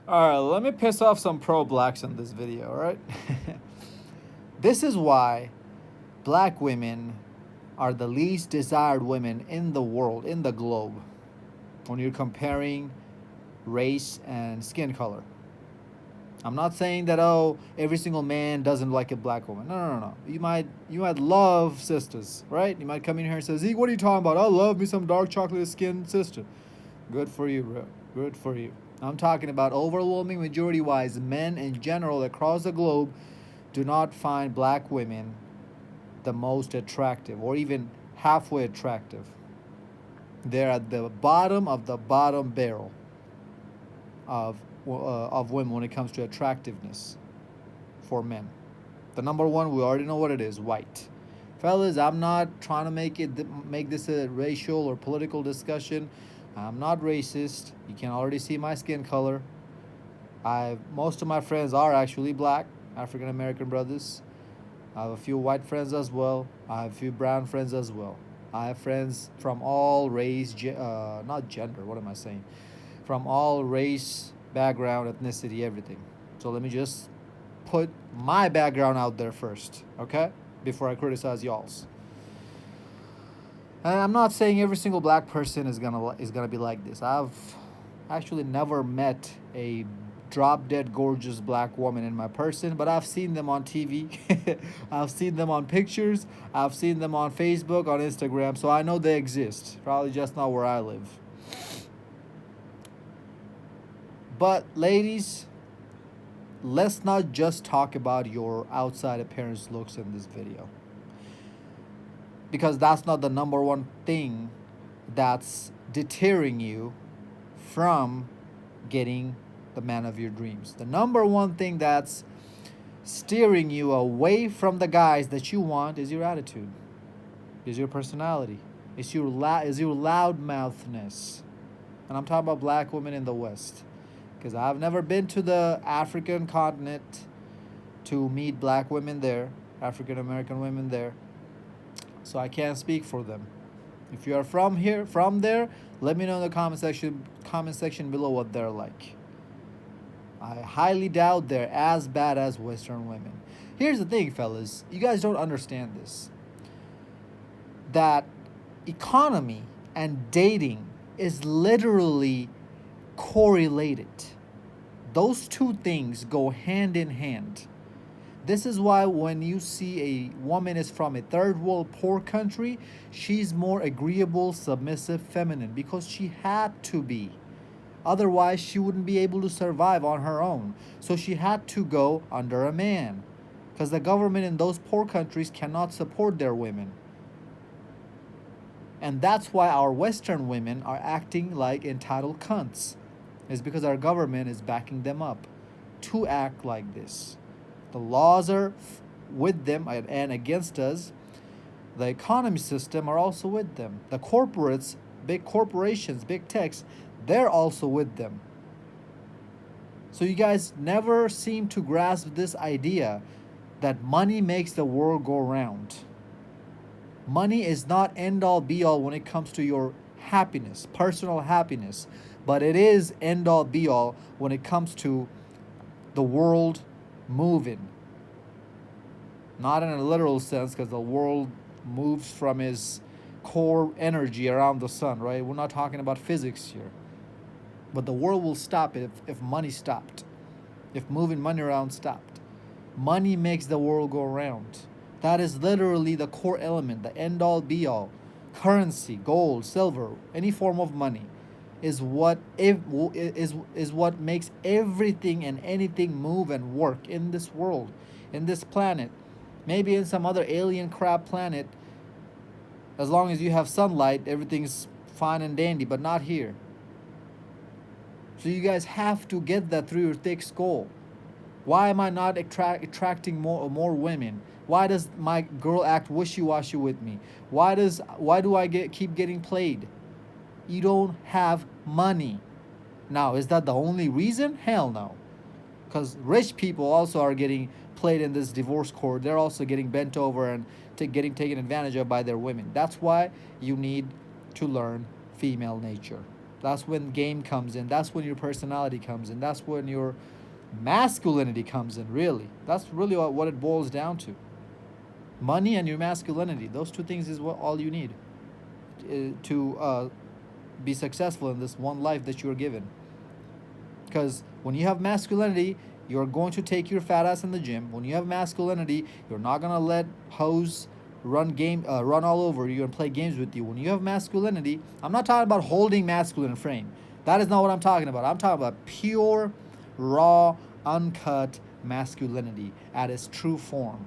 Alright, let me piss off some pro-blacks in this video, alright? This is why black women are the least desired women in the world, in the globe, when you're comparing race and skin color. I'm not saying that, oh, every single man doesn't like a black woman. No. You might love sisters, right? You might come in here and say, Zeke, what are you talking about? I love me some dark chocolate skinned sister. Good for you, bro. Good for you. I'm talking about overwhelming majority-wise, men in general across the globe do not find black women the most attractive or even halfway attractive. They're at the bottom of the bottom barrel of women when it comes to attractiveness for men. The number one, we already know what it is: white. Fellas, I'm not trying to make this a racial or political discussion. I'm not racist. You can already see my skin color. Most of my friends are actually black, African American brothers. I have a few white friends as well. I have a few brown friends as well. I have friends from all race, not gender, what am I saying? From all race, background, ethnicity, everything. So let me just put my background out there first, okay? Before I criticize y'all's. And I'm not saying every single black person is gonna be like this. I've actually never met a drop dead gorgeous black woman in my person, but I've seen them on TV. I've seen them on pictures. I've seen them on Facebook, on Instagram, so I know they exist. Probably just not where I live. But ladies, let's not just talk about your outside appearance looks in this video, because that's not the number one thing that's deterring you from getting the man of your dreams. The number one thing that's steering you away from the guys that you want is your attitude, is your personality, is your loudmouthness. And I'm talking about black women in the West, because I've never been to the African continent to meet black women there, African American women there, so I can't speak for them. If you are from there, let me know in the comment section below what they're like. I highly doubt they're as bad as Western women. Here's the thing, fellas. You guys don't understand this. That economy and dating is literally correlated. Those two things go hand in hand. This is why when you see a woman is from a third world poor country, she's more agreeable, submissive, feminine, because she had to be. Otherwise, she wouldn't be able to survive on her own. So she had to go under a man, because the government in those poor countries cannot support their women. And that's why our Western women are acting like entitled cunts. It's because our government is backing them up to act like this. The laws are with them and against us. The economy system are also with them. The corporates, big corporations, big techs, they're also with them. So you guys never seem to grasp this idea that money makes the world go round. Money is not end all be all when it comes to your happiness, personal happiness, but it is end all be all when it comes to the world moving. Not in a literal sense, because the world moves from its core energy around the sun, right? We're not talking about physics here. But the world will stop if money stopped, if moving money around stopped. Money makes the world go around. That is literally the core element, the end all be all. Currency, gold, silver, any form of money is what makes everything and anything move and work in this world, in this planet. Maybe in some other alien crap planet, as long as you have sunlight, everything's fine and dandy, but not here. So you guys have to get that through your thick skull. Why am I not attracting more women? Why does my girl act wishy-washy with me? Why do I keep getting played? You don't have money. Now, is that the only reason? Hell no. Because rich people also are getting played in this divorce court. They're also getting bent over and getting taken advantage of by their women. That's why you need to learn female nature. That's when game comes in. That's when your personality comes in. That's when your masculinity comes in, really. That's really what it boils down to. Money and your masculinity. Those two things is what all you need to be successful in this one life that you're given. Because when you have masculinity, you're going to take your fat ass in the gym. When you have masculinity, you're not gonna let hoes run all over you and play games with you. When you have masculinity, I'm not talking about holding masculine frame. That is not what I'm talking about. I'm talking about pure, raw, uncut masculinity at its true form.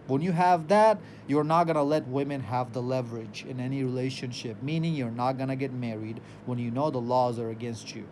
When you have that, you're not gonna let women have the leverage in any relationship, meaning you're not gonna get married when you know the laws are against you.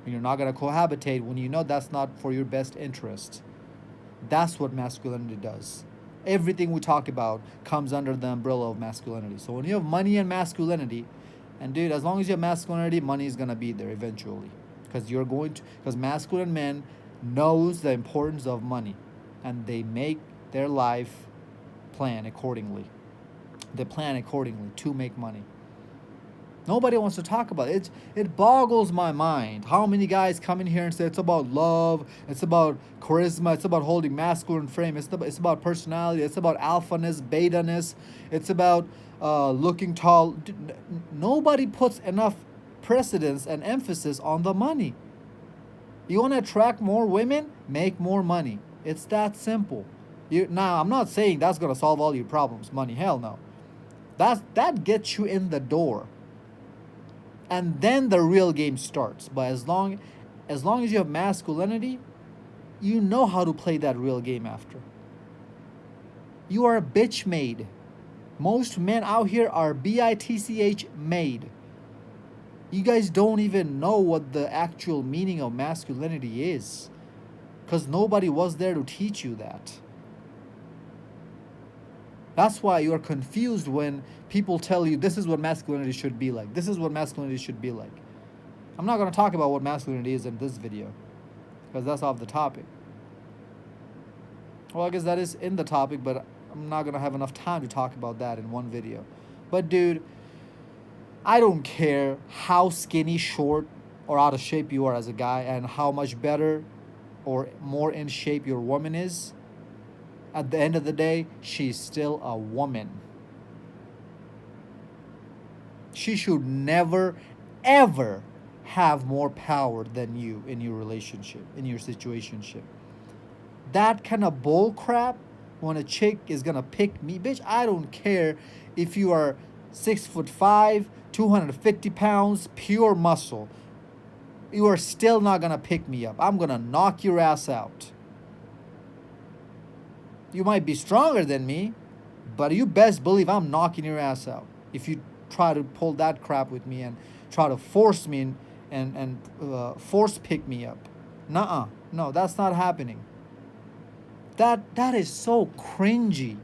You're not going to cohabitate when you know that's not for your best interest. That's what masculinity does. Everything we talk about comes under the umbrella of masculinity. So when you have money and masculinity, and dude, as long as you have masculinity, money is going to be there eventually. Because masculine men knows the importance of money, and they make their life plan accordingly. They plan accordingly to make money. Nobody wants to talk about it. It boggles my mind how many guys come in here and say it's about love, it's about charisma, it's about holding masculine frame, it's about personality, it's about alphaness, beta-ness, it's about looking tall. Nobody puts enough precedence and emphasis on the money. You want to attract more women? Make more money. It's that simple. Now, I'm not saying that's going to solve all your problems. Money, hell no. That gets you in the door. And then the real game starts. But as long as you have masculinity, you know how to play that real game after. You are a bitch made. Most men out here are bitch made. You guys don't even know what the actual meaning of masculinity is. Because nobody was there to teach you that. That's why you're confused when people tell you this is what masculinity should be like. This is what masculinity should be like. I'm not going to talk about what masculinity is in this video, because that's off the topic. Well, I guess that is in the topic, but I'm not going to have enough time to talk about that in one video. But dude, I don't care how skinny, short, or out of shape you are as a guy, and how much better or more in shape your woman is. At the end of the day, she's still a woman. She should never, ever have more power than you in your relationship, in your situationship. That kind of bull crap, when a chick is gonna pick me, bitch, I don't care if you are 6'5", 250 pounds, pure muscle. You are still not gonna pick me up. I'm gonna knock your ass out. You might be stronger than me, but you best believe I'm knocking your ass out if you try to pull that crap with me and try to force me and force pick me up. Nuh-uh. No, that's not happening. That is so cringy.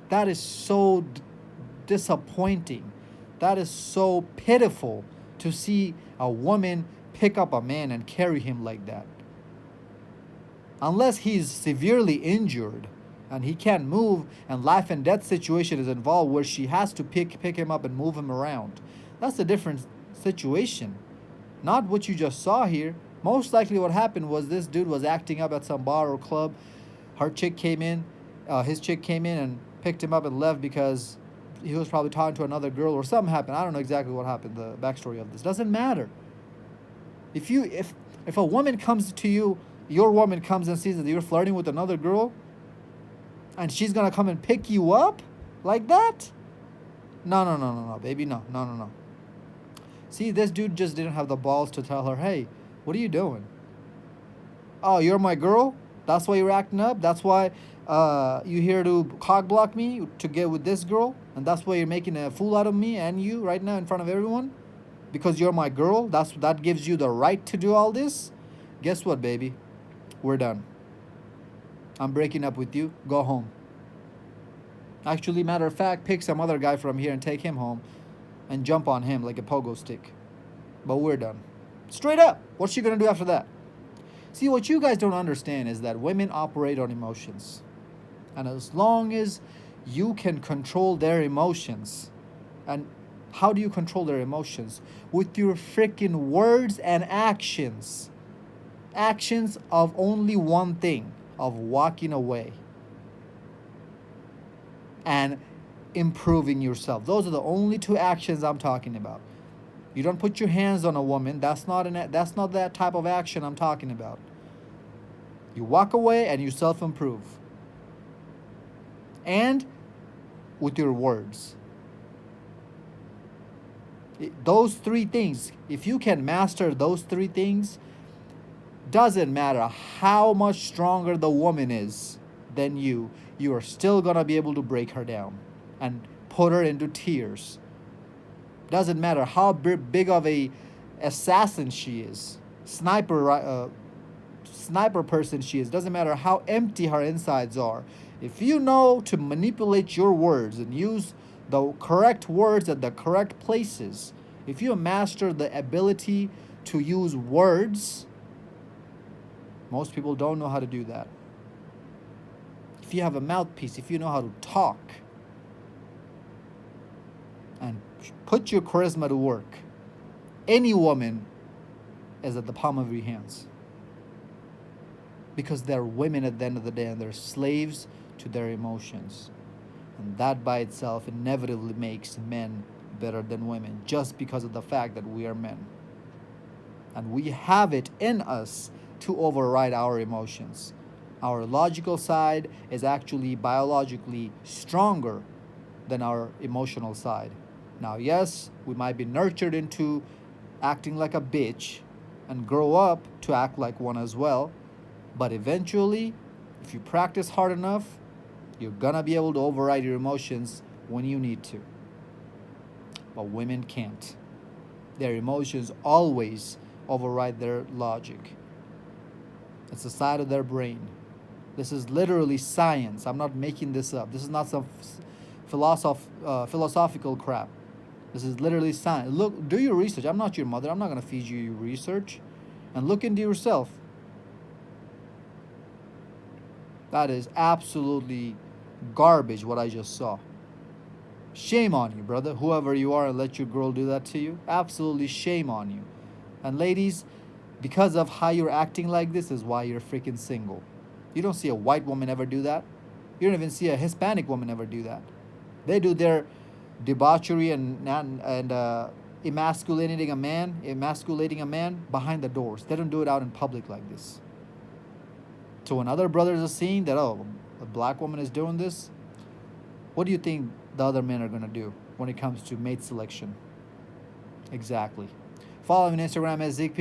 That is so disappointing. That is so pitiful to see a woman pick up a man and carry him like that. Unless he's severely injured and he can't move, and life and death situation is involved where she has to pick him up and move him around. That's a different situation. Not what you just saw here. Most likely what happened was this dude was acting up at some bar or club. His chick came in and picked him up and left because he was probably talking to another girl or something happened. I don't know exactly what happened, the backstory of this. Doesn't matter. If a woman comes to you, your woman comes and sees that you're flirting with another girl, and she's gonna come and pick you up like that? No, baby, no. See, this dude just didn't have the balls to tell her, hey, what are you doing? Oh, you're my girl? That's why you're acting up? That's why you here to cock block me to get with this girl? And that's why you're making a fool out of me and you right now in front of everyone? Because you're my girl? That gives you the right to do all this? Guess what, baby? We're done. I'm breaking up with you. Go home. Actually, matter of fact, pick some other guy from here and take him home and jump on him like a pogo stick. But we're done. Straight up. What's she gonna do after that? See, what you guys don't understand is that women operate on emotions. And as long as you can control their emotions, and how do you control their emotions? With your freaking words and actions. Actions of only one thing, of walking away and improving yourself. Those are the only two actions I'm talking about. You don't put your hands on a woman. That's not that type of action I'm talking about. You walk away and you self-improve. And with your words. Those three things, if you can master those three things, doesn't matter how much stronger the woman is than you are still gonna be able to break her down and put her into tears. Doesn't matter how big of a assassin she is, sniper person she is. Doesn't matter how empty her insides are. If you know to manipulate your words and use the correct words at the correct places, if you master the ability to use words, most people don't know how to do that. If you have a mouthpiece, if you know how to talk and put your charisma to work, any woman is at the palm of your hands. Because they're women at the end of the day and they're slaves to their emotions. And that by itself inevitably makes men better than women just because of the fact that we are men. And we have it in us to override our emotions. Our logical side is actually biologically stronger than our emotional side. Now, yes, we might be nurtured into acting like a bitch and grow up to act like one as well. But eventually, if you practice hard enough, you're gonna be able to override your emotions when you need to. But women can't. Their emotions always override their logic. It's a side of their brain. This is literally science. I'm not making this up. This is not some philosophical crap. This is literally science. Look, do your research. I'm not your mother. I'm not gonna feed you your research. And look into yourself. That is absolutely garbage what I just saw. Shame on you, brother. Whoever you are and let your girl do that to you. Absolutely shame on you. And ladies, because of how you're acting like this is why you're freaking single. You don't see a white woman ever do that. You don't even see a Hispanic woman ever do that. They do their debauchery and emasculating a man behind the doors. They don't do it out in public like this. So when other brothers are seeing that, oh, a black woman is doing this, what do you think the other men are going to do when it comes to mate selection? Exactly. Follow me on Instagram at Zeekpeak.